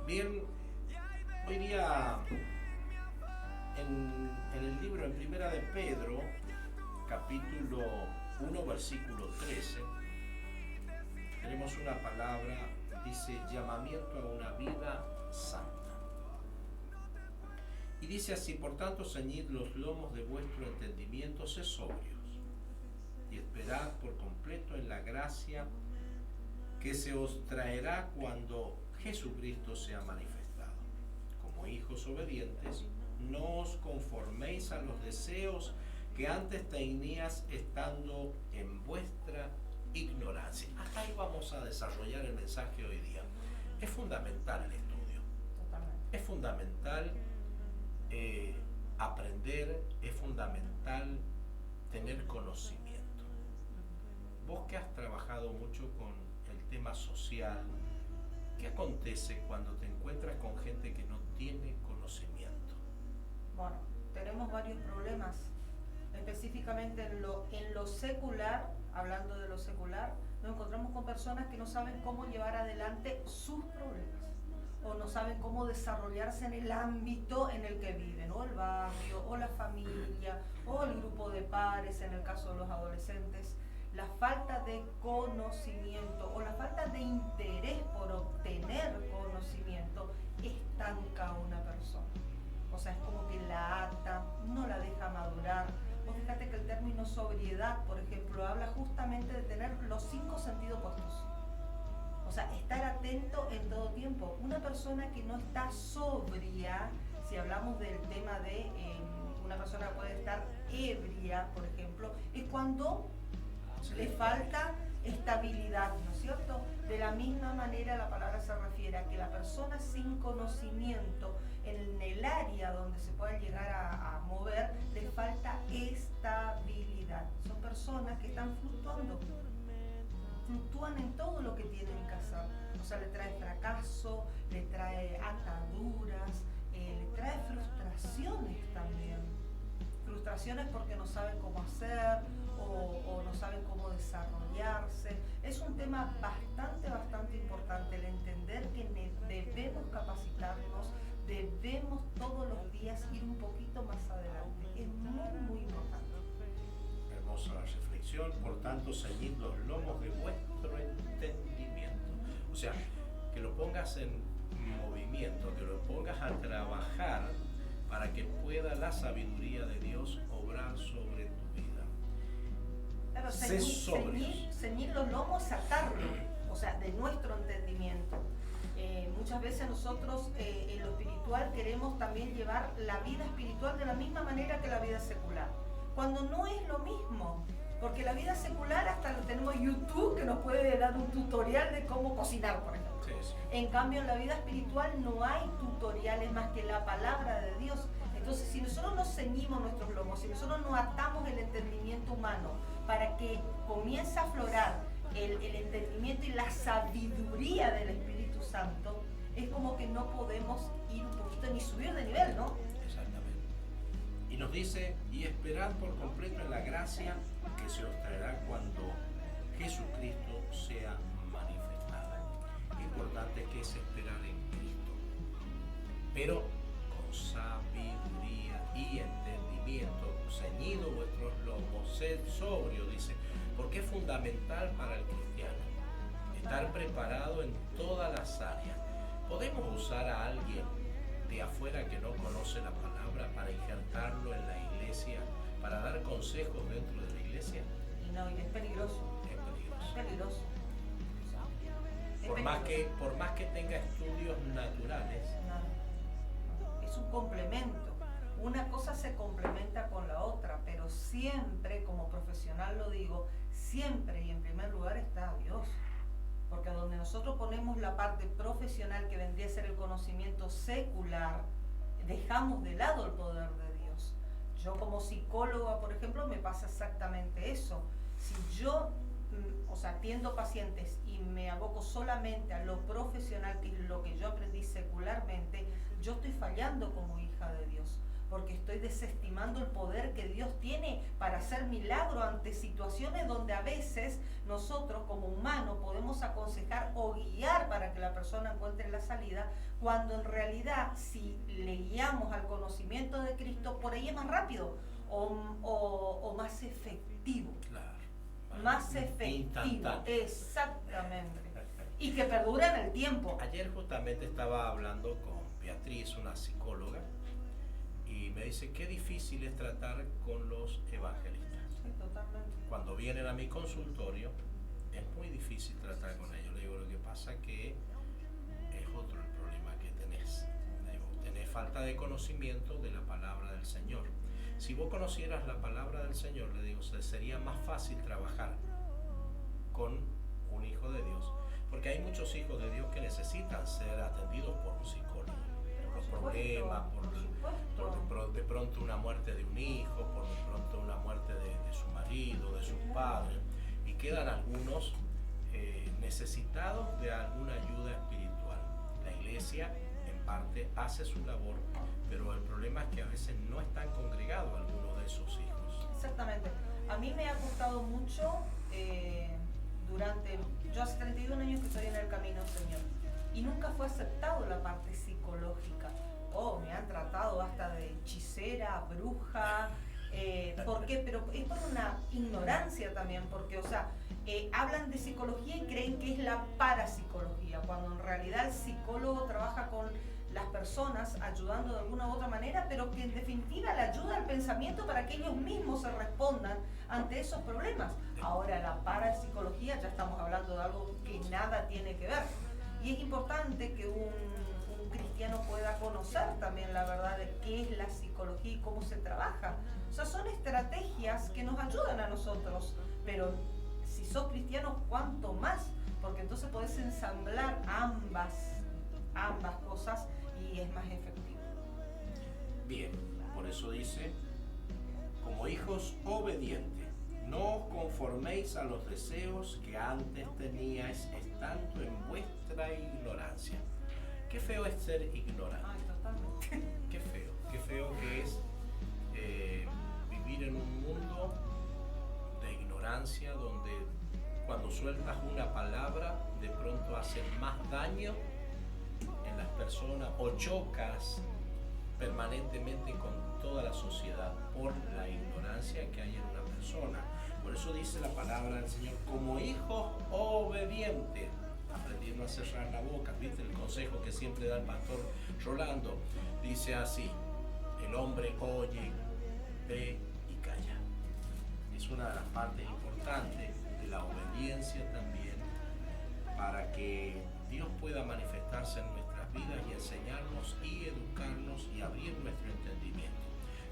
Bien, hoy día en el libro en Primera de Pedro, capítulo 1, versículo 13, tenemos una palabra, dice llamamiento a una vida santa. Y dice así: por tanto, ceñid los lomos de vuestro entendimiento, sed sobrios, y esperad por completo en la gracia que se os traerá cuando Jesucristo sea manifestado. Como hijos obedientes, no os conforméis a los deseos que antes tenías estando en vuestra ignorancia. Hasta ahí vamos a desarrollar el mensaje hoy día. Es fundamental el estudio. Totalmente. Es fundamental aprender, es fundamental tener conocimiento. Vos que has trabajado mucho con el tema social, ¿qué acontece cuando te encuentras con gente que no tiene conocimiento? Bueno, tenemos varios problemas, específicamente en lo secular. Hablando de lo secular, nos encontramos con personas que no saben cómo llevar adelante sus problemas, o no saben cómo desarrollarse en el ámbito en el que viven, o el barrio, o la familia, o el grupo de pares, en el caso de los adolescentes. La falta de conocimiento o la falta de interés por obtener conocimiento estanca a una persona. O sea, es como que la ata, no la deja madurar. Vos fíjate que el término sobriedad, por ejemplo, habla justamente de tener los 5 sentidos puestos. O sea, estar atento en todo tiempo. Una persona que no está sobria, si hablamos del tema de una persona que puede estar ebria, por ejemplo, es cuando le falta estabilidad, ¿no es cierto? De la misma manera la palabra se refiere a que la persona sin conocimiento en el área donde se pueda llegar a mover, le falta estabilidad. Son personas que están fluctúan en todo lo que tienen que hacer. O sea, le trae fracaso, le trae ataduras, le trae frustraciones también. Frustraciones porque no saben cómo hacer o no saben cómo desarrollarse. Es un tema bastante importante el entender que debemos capacitarnos, debemos todos los días ir un poquito más adelante. Es muy importante. Hermosa reflexión. Por tanto, ceñid los lomos de vuestro entendimiento. O sea, que lo pongas en movimiento, que lo pongas a trabajar para que pueda la sabiduría de Dios obrar sobre tu vida. Claro, Sé sobrios. ceñir los lomos, atarlo, o sea, de nuestro entendimiento. Muchas veces nosotros en lo espiritual queremos también llevar la vida espiritual de la misma manera que la vida secular, cuando no es lo mismo. Porque la vida secular hasta lo tenemos YouTube, que nos puede dar un tutorial de cómo cocinar, por ejemplo. Sí. En cambio, en la vida espiritual no hay tutoriales más que la palabra de Dios. Entonces, si nosotros nos ceñimos nuestros lomos, si nosotros no atamos el entendimiento humano para que comience a aflorar el entendimiento y la sabiduría del Espíritu Santo, es como que no podemos ir un poquito ni subir de nivel, ¿no? Exactamente. Y nos dice: y esperad por completo en la gracia que se os traerá cuando Jesucristo sea manifestada. Lo importante es que es esperar en Cristo, pero con sabiduría y entendimiento. Ceñido vuestros lomos, sed sobrio, dice, porque es fundamental para el cristiano estar preparado en todas las áreas. Podemos usar a alguien de afuera que no conoce la palabra para injertarlo en la iglesia, para dar consejos dentro de la iglesia. Y no, y es peligroso. Es peligroso. Es peligroso. Por más que tenga estudios naturales. No. Es un complemento. Una cosa se complementa con la otra, pero siempre, como profesional lo digo, siempre y en primer lugar está Dios. Porque donde nosotros ponemos la parte profesional, que vendría a ser el conocimiento secular, dejamos de lado el poder de Dios. Yo como psicóloga, por ejemplo, me pasa exactamente eso. Si yo, atiendo pacientes y me aboco solamente a lo profesional, que es lo que yo aprendí secularmente, yo estoy fallando como hija de Dios. porque estoy desestimando el poder que Dios tiene para hacer milagro ante situaciones donde a veces nosotros como humanos podemos aconsejar o guiar para que la persona encuentre la salida, cuando en realidad si le guiamos al conocimiento de Cristo, por ahí es más rápido o más efectivo. Claro. Más efectivo, exactamente. Y que perdura en el tiempo. Ayer justamente estaba hablando con Beatriz, una psicóloga, y me dice qué difícil es tratar con los evangelistas. Sí, totalmente. Cuando vienen a mi consultorio es muy difícil tratar con ellos. Le digo, lo que pasa que es otro el problema que tenés. Le digo, tenés falta de conocimiento de la palabra del Señor. Si vos conocieras la palabra del Señor, le digo, sería más fácil trabajar con un hijo de Dios, porque hay muchos hijos de Dios que necesitan ser atendidos por un psicólogo, por los problemas, por de pronto una muerte de un hijo, por de pronto una muerte de su marido, de sus padres, y quedan algunos necesitados de alguna ayuda espiritual. La iglesia en parte hace su labor, pero el problema es que a veces no están congregados algunos de esos hijos. Exactamente. A mí me ha costado mucho yo hace 31 años que estoy en el camino, Señor, y nunca fue aceptado la parte psicológica. Me han tratado hasta de hechicera, bruja. ¿Por qué? Pero es por una ignorancia también, porque, hablan de psicología y creen que es la parapsicología, cuando en realidad el psicólogo trabaja con las personas ayudando de alguna u otra manera, pero que en definitiva le ayuda al pensamiento para que ellos mismos se respondan ante esos problemas. Ahora la parapsicología, ya estamos hablando de algo que nada tiene que ver, y es importante que un cristiano pueda conocer también la verdad de qué es la psicología y cómo se trabaja. Son estrategias que nos ayudan a nosotros, pero si sos cristiano, ¿cuánto más? Porque entonces podés ensamblar ambas cosas y es más efectivo. Bien, por eso dice, como hijos obedientes, no os conforméis a los deseos que antes teníais estando en vuestra ignorancia. Qué feo es ser ignorante. Ay, totalmente. Qué feo que es vivir en un mundo de ignorancia donde cuando sueltas una palabra de pronto hace más daño en las personas o chocas permanentemente con toda la sociedad por la ignorancia que hay en una persona. Por eso dice la palabra del Señor, como hijos obedientes, aprendiendo a cerrar la boca. ¿Viste el consejo que siempre da el pastor Rolando? Dice así, el hombre oye, ve y calla. Es una de las partes importantes de la obediencia también, para que Dios pueda manifestarse en nuestras vidas y enseñarnos y educarnos y abrir nuestro entendimiento.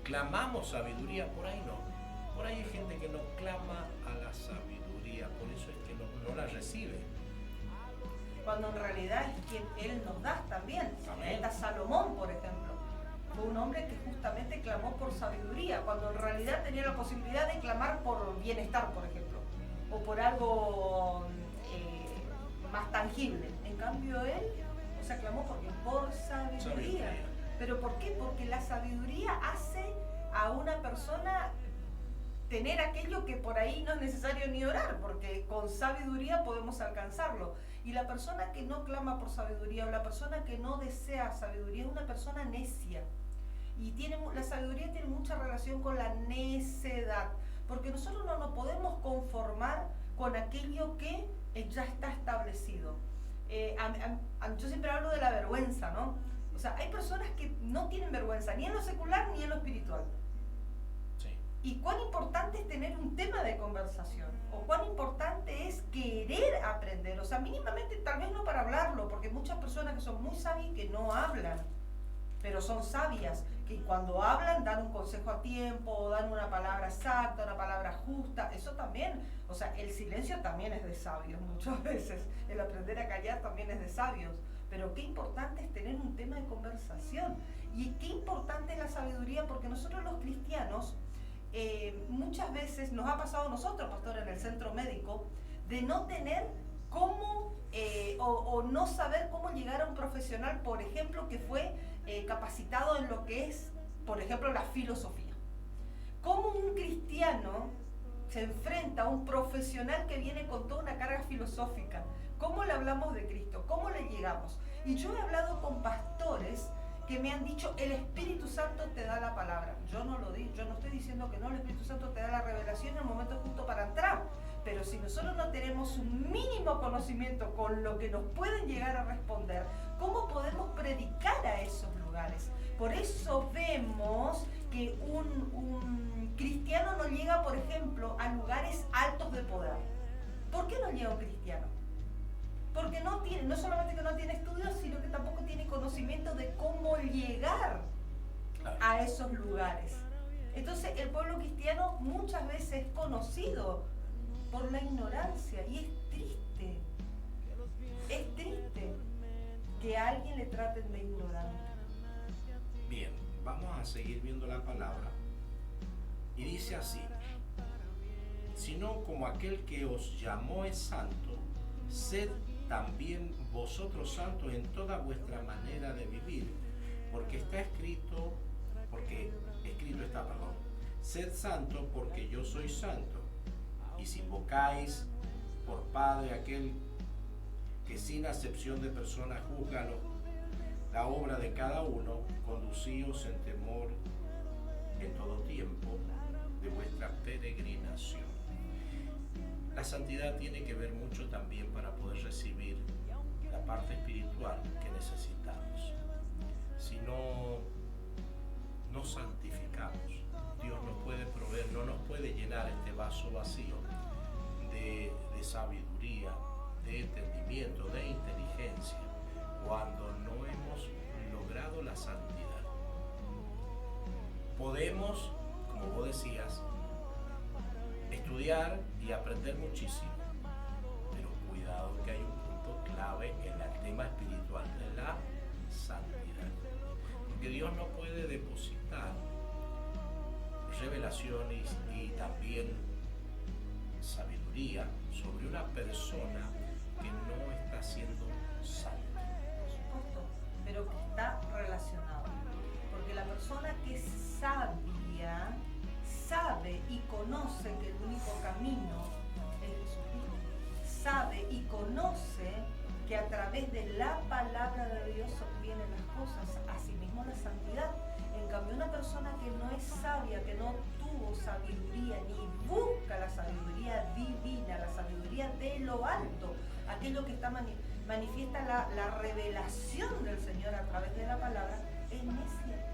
¿Clamamos sabiduría? Por ahí no. Por ahí hay gente que no clama a la sabiduría, por eso es que no la recibe. Cuando en realidad es quien Él nos da también. Amén. Está Salomón, por ejemplo. Fue un hombre que justamente clamó por sabiduría, cuando en realidad tenía la posibilidad de clamar por bienestar, por ejemplo, o por algo más tangible. En cambio él, clamó por sabiduría. ¿Pero por qué? Porque la sabiduría hace a una persona tener aquello que por ahí no es necesario ni orar, porque con sabiduría podemos alcanzarlo. Y la persona que no clama por sabiduría o la persona que no desea sabiduría es una persona necia. Y la sabiduría tiene mucha relación con la necedad, porque nosotros no nos podemos conformar con aquello que ya está establecido. Yo siempre hablo de la vergüenza, ¿no? Hay personas que no tienen vergüenza, ni en lo secular ni en lo espiritual. Sí. Y cuán importante es tener un tema de conversación, o cuán importante es querer aprender, mínimamente, tal vez no para hablarlo, porque hay muchas personas que son muy sabias que no hablan, pero son sabias, que cuando hablan dan un consejo a tiempo, dan una palabra exacta, una palabra justa. Eso también, el silencio también es de sabios muchas veces, el aprender a callar también es de sabios. Pero qué importante es tener un tema de conversación, y qué importante es la sabiduría, porque nosotros los cristianos muchas veces nos ha pasado a nosotros, pastor, en el centro médico, de no tener cómo o no saber cómo llegar a un profesional, por ejemplo, que fue capacitado en lo que es por ejemplo, la filosofía. ¿Cómo un cristiano se enfrenta a un profesional que viene con toda una carga filosófica? ¿Cómo le hablamos de Cristo? ¿Cómo le llegamos? Y yo he hablado con pastores que me han dicho, el Espíritu Santo te da la palabra. Yo no lo digo, yo no estoy diciendo que no, el Espíritu Santo te da la revelación en el momento justo para entrar. Pero si nosotros no tenemos un mínimo conocimiento con lo que nos pueden llegar a responder, ¿cómo podemos predicar a esos lugares? Por eso vemos que un cristiano no llega, por ejemplo, a lugares altos de poder. ¿Por qué no llega un cristiano? Porque no solamente que no tiene estudios, sino que tampoco tiene conocimiento de cómo llegar a esos lugares. Entonces el pueblo cristiano muchas veces es conocido por la ignorancia, y es triste que a alguien le traten de ignorante. Bien, vamos a seguir viendo la palabra, y dice así: sino como aquel que os llamó es santo, sed también vosotros santos en toda vuestra manera de vivir, porque escrito está, sed santos porque yo soy santo. Y si invocáis por Padre aquel que sin acepción de personas juzga la obra de cada uno, conducíos en temor en todo tiempo de vuestra peregrinación. La santidad tiene que ver mucho también para poder recibir la parte espiritual que necesitamos. Si no nos santificamos, Dios nos puede proveer, no nos puede llenar este vaso vacío de sabiduría, de entendimiento, de inteligencia, cuando no hemos logrado la santidad. Podemos, como vos decías, estudiar y aprender muchísimo, pero cuidado que hay un punto clave en el tema espiritual de la santidad, porque Dios no puede depositar revelaciones y también sabiduría sobre una persona que no está siendo santa. Por supuesto, pero que está relacionado, porque la persona que es sabia sabe y conoce que el único camino es Jesucristo. Sabe y conoce que a través de la palabra de Dios obtiene las cosas, asimismo la santidad. En cambio, una persona que no es sabia, que no tuvo sabiduría, ni busca la sabiduría divina, la sabiduría de lo alto, aquello que está manifiesta la revelación del Señor a través de la palabra, es necia.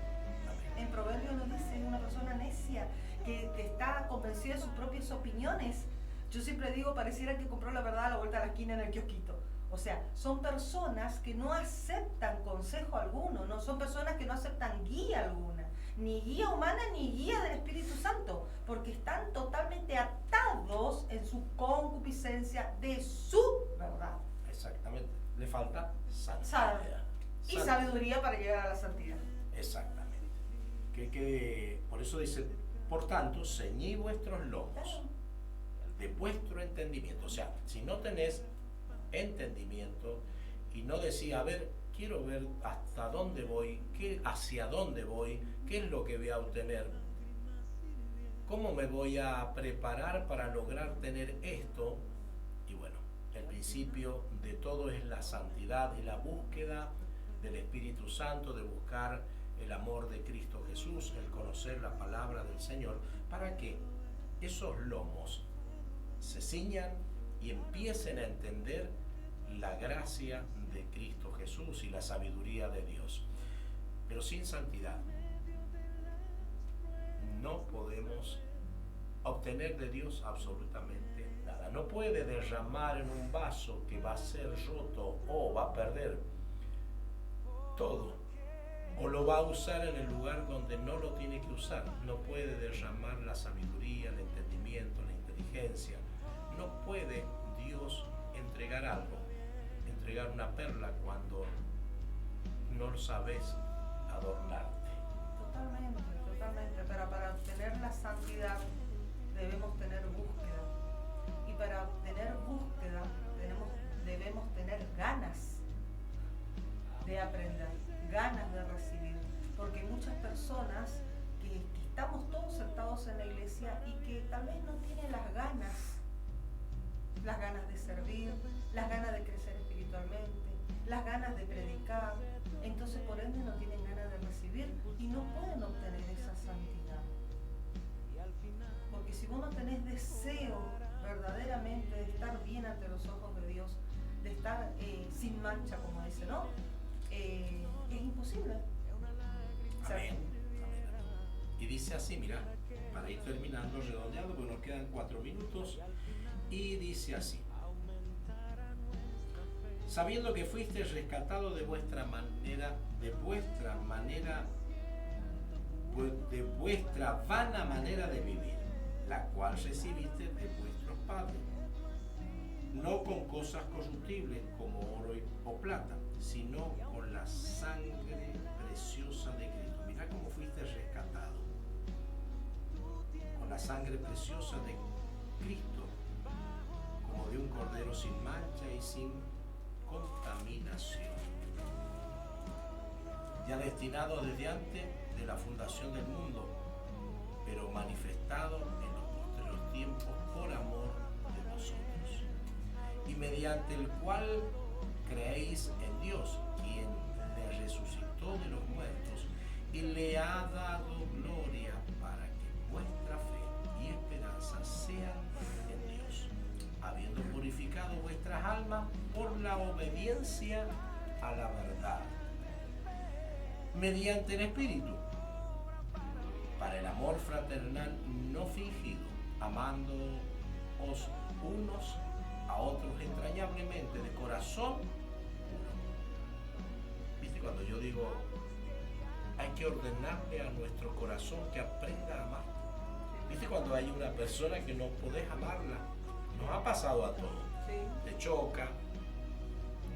En Proverbios nos dice, una persona necia, que está convencida de sus propias opiniones. Yo siempre digo, pareciera que compró la verdad a la vuelta de la esquina en el kiosquito. O sea, son personas que no aceptan consejo alguno, no son personas que no aceptan guía alguna, ni guía humana ni guía del Espíritu Santo, porque están totalmente atados en su concupiscencia de su verdad. Exactamente, le falta santidad. Y sabiduría para llegar a la santidad. Exactamente. Por eso dice, por tanto, ceñid vuestros lomos de vuestro entendimiento. O sea, si no tenés entendimiento y no decís, a ver, quiero ver hasta dónde voy, hacia dónde voy, qué es lo que voy a obtener, cómo me voy a preparar para lograr tener esto. Y bueno, el principio de todo es la santidad y la búsqueda del Espíritu Santo, de buscar el amor de Cristo Jesús, el conocer la palabra del Señor, para que esos lomos se ciñan y empiecen a entender la gracia de Cristo Jesús y la sabiduría de Dios. Pero sin santidad no podemos obtener de Dios absolutamente nada. No puede derramar en un vaso que va a ser roto o va a perder todo, o lo va a usar en el lugar donde no lo tiene que usar. No puede derramar la sabiduría, el entendimiento, la inteligencia. No puede Dios entregar algo, entregar una perla, cuando no sabes adornarte. Totalmente, pero para obtener la santidad debemos tener búsqueda, y para obtener búsqueda debemos tener ganas de aprender, ganas de recibir, Porque hay muchas personas que estamos todos sentados en la iglesia y que tal vez no tienen las ganas de servir, las ganas de crecer espiritualmente, las ganas de predicar, entonces por ende no tienen ganas de recibir y no pueden obtener esa santidad. Porque si vos no tenés deseo verdaderamente de estar bien ante los ojos de Dios, de estar sin mancha, como dice, ¿no? Es imposible. Amén. Y dice así, mira, para ir terminando, redondeando, porque nos quedan 4 minutos, y dice así: sabiendo que fuiste rescatado de vuestra vana manera de vivir, la cual recibiste de vuestros padres, no con cosas corruptibles como oro o plata, sino con la sangre preciosa de Cristo. Mira cómo fuiste rescatado, con la sangre preciosa de Cristo, como de un cordero sin mancha y sin contaminación, ya destinado desde antes de la fundación del mundo, pero manifestado en los posteriores tiempos por amor de vosotros, y mediante el cual creéis en Dios, quien le resucitó de los muertos y le ha dado gloria, para que vuestra fe y esperanza sean en Dios, habiendo purificado vuestras almas por la obediencia a la verdad, mediante el Espíritu, para el amor fraternal no fingido, amándoos unos a otros entrañablemente de corazón uno. ¿Viste cuando yo digo hay que ordenarle a nuestro corazón que aprenda a amar? ¿Viste cuando hay una persona que no podés amarla? Nos ha pasado a todos. Sí. Te choca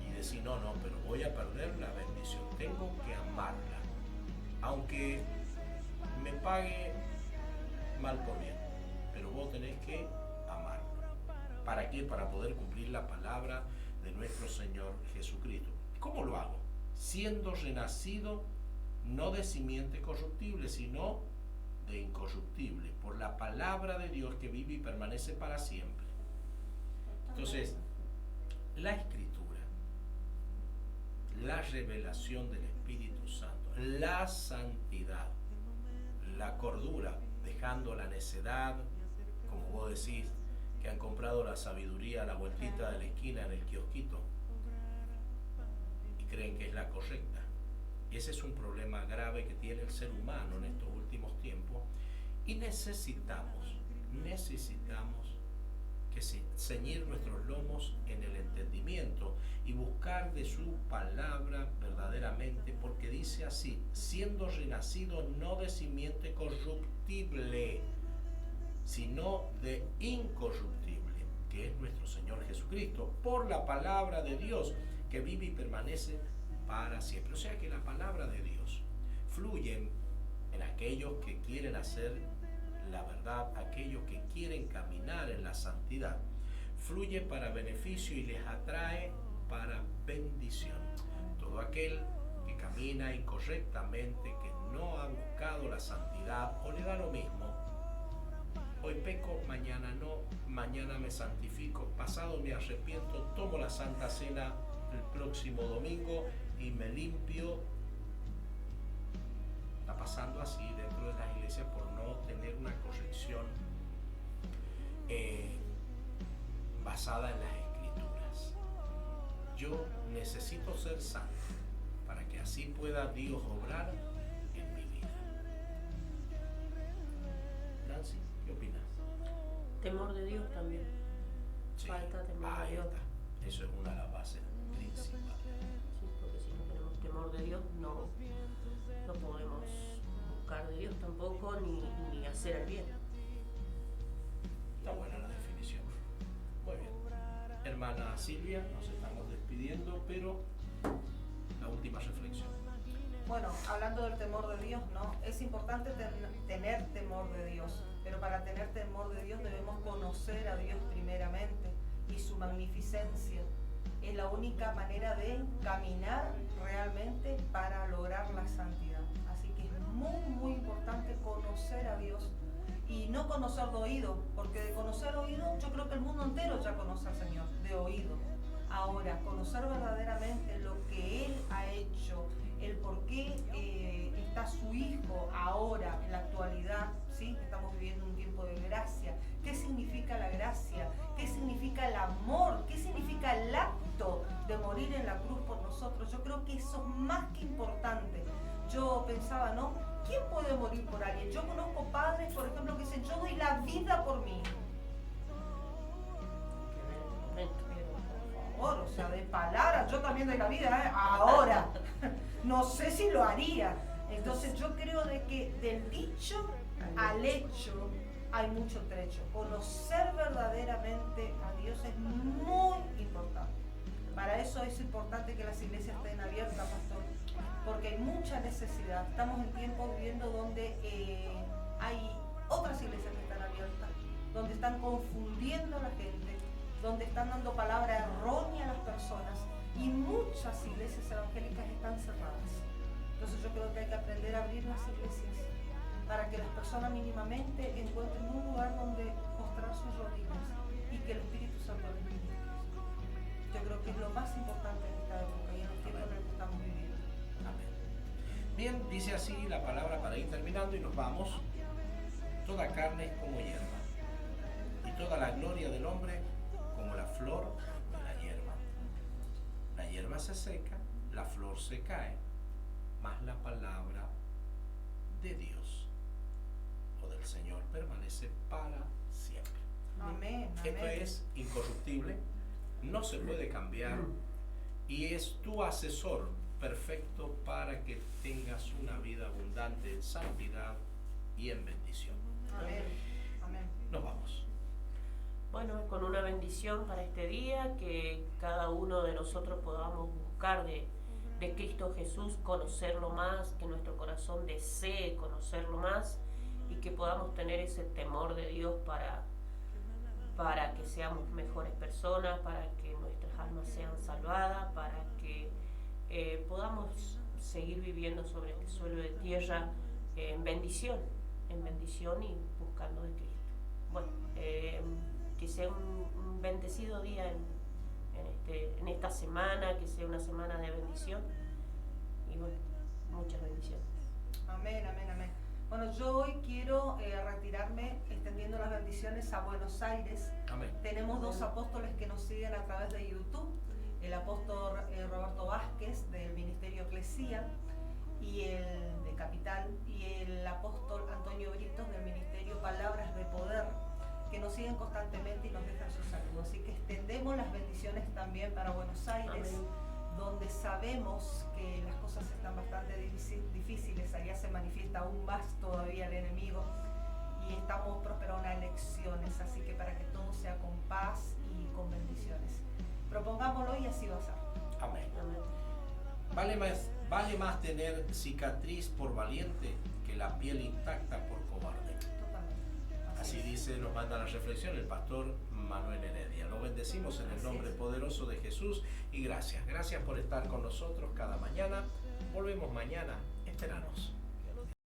y decís, no, pero voy a perder la bendición. Tengo que amarla, aunque me pague mal por bien. Pero vos tenés que amarla. ¿Para qué? Para poder cumplir la palabra de nuestro Señor Jesucristo. ¿Cómo lo hago? Siendo renacido no de simiente corruptible, sino de incorruptible, por la palabra de Dios que vive y permanece para siempre. Entonces, la Escritura, la revelación del Espíritu Santo, la santidad, la cordura, dejando la necedad, como vos decís, que han comprado la sabiduría a la vueltita de la esquina en el kiosquito y creen que es la correcta. Ese es un problema grave que tiene el ser humano en estos últimos tiempos, y necesitamos que ceñir nuestros lomos en el entendimiento y buscar de su palabra verdaderamente, porque dice así: siendo renacido no de simiente corruptible, sino de incorruptible, que es nuestro Señor Jesucristo, por la palabra de Dios que vive y permanece para siempre. O sea que la palabra de Dios fluye en aquellos que quieren hacer la verdad, aquellos que quieren caminar en la santidad, fluye para beneficio y les atrae para bendición. Todo aquel que camina incorrectamente, que no ha buscado la santidad o le da lo mismo, hoy peco, mañana no, mañana me santifico, pasado me arrepiento, tomo la Santa Cena el próximo domingo y me limpio. Está pasando así dentro de las iglesias por no tener una corrección basada en las Escrituras. Yo necesito ser santo para que así pueda Dios obrar en mi vida. Nancy, ¿qué opinas? Temor de Dios también. Sí. Falta temor Ahí de Dios. está. Eso es una de las bases principales. Sí, porque si no tenemos temor de Dios no podemos buscar de Dios tampoco ni hacer el bien. Está buena la definición. Muy bien. Hermana Silvia, nos estamos despidiendo, pero la última reflexión. Bueno, hablando del temor de Dios, ¿no? Es importante tener temor de Dios, pero para tener temor de Dios debemos conocer a Dios primeramente y su magnificencia. Es la única manera de caminar realmente para lograr la santidad. Así que a Dios y no conocer de oído, porque de conocer oído yo creo que el mundo entero ya conoce al Señor, de oído. Ahora, conocer verdaderamente lo que Él ha hecho, el por qué está su Hijo ahora, en la actualidad, ¿sí? Estamos viviendo un tiempo de gracia. ¿Qué significa la gracia? ¿Qué significa el amor? ¿Qué significa el acto de morir en la cruz por nosotros? Yo creo que eso es más que importante. Yo pensaba, ¿no? ¿Quién puede morir por alguien? Yo conozco padres, por ejemplo, que dicen, yo doy la vida por mi hijo. Por favor, o sea, de palabras, yo también doy la vida, ¿eh? Ahora. No sé si lo haría. Entonces yo creo de que del dicho al hecho hay mucho trecho. Conocer verdaderamente a Dios es muy importante. Para eso es importante que las iglesias estén abiertas, pastor, porque hay mucha necesidad. Estamos en tiempos viviendo donde hay otras iglesias que están abiertas, donde están confundiendo a la gente, donde están dando palabra errónea a las personas, y muchas iglesias evangélicas están cerradas. Entonces yo creo que hay que aprender a abrir las iglesias para que las personas mínimamente encuentren un lugar donde mostrar sus rodillas y que el Espíritu Santo les ministre. Yo creo que es lo más importante en esta época y en los tiempos en los que estamos viviendo. Amén. Bien, dice así la palabra para ir terminando y nos vamos. Toda carne es como hierba, y toda la gloria del hombre como la flor de la hierba. La hierba se seca, la flor se cae, mas la palabra de Dios o del Señor permanece para siempre. Amén. Esto Amén. es incorruptible, no se puede cambiar y es tu asesor perfecto para que tengas una vida abundante en santidad y en bendición. Amén. Amén. Nos vamos. Bueno, con una bendición para este día, que cada uno de nosotros podamos buscar de Cristo Jesús, conocerlo más, que nuestro corazón desee conocerlo más y que podamos tener ese temor de Dios para que seamos mejores personas, para que nuestras almas sean salvadas, para que podamos seguir viviendo sobre este suelo de tierra en bendición y buscando de Cristo. Bueno, que sea un bendecido día en esta semana, que sea una semana de bendición y bueno, muchas bendiciones. Amén, amén, amén. Bueno, yo hoy quiero retirarme extendiendo las bendiciones a Buenos Aires. Amén. Tenemos dos apóstoles que nos siguen a través de YouTube, el apóstol Roberto Vázquez del Ministerio Eclesia y el de Capital, y el apóstol Antonio Britos del Ministerio Palabras de Poder, que nos siguen constantemente y nos dejan sus saludos. Así que extendemos las bendiciones también para Buenos Aires. Amén. Donde sabemos que las cosas están bastante difíciles, allá se manifiesta aún más todavía el enemigo y estamos prósperos a unas elecciones, así que para que todo sea con paz y con bendiciones. Propongámoslo y así va a ser. Amén. Amén. Vale más tener cicatriz por valiente que la piel intacta por cobarde. Totalmente. Así dice, nos manda la reflexión el pastor Manuel Heredia. Lo bendecimos en el nombre poderoso de Jesús y gracias por estar con nosotros cada mañana. Volvemos mañana, esperanos.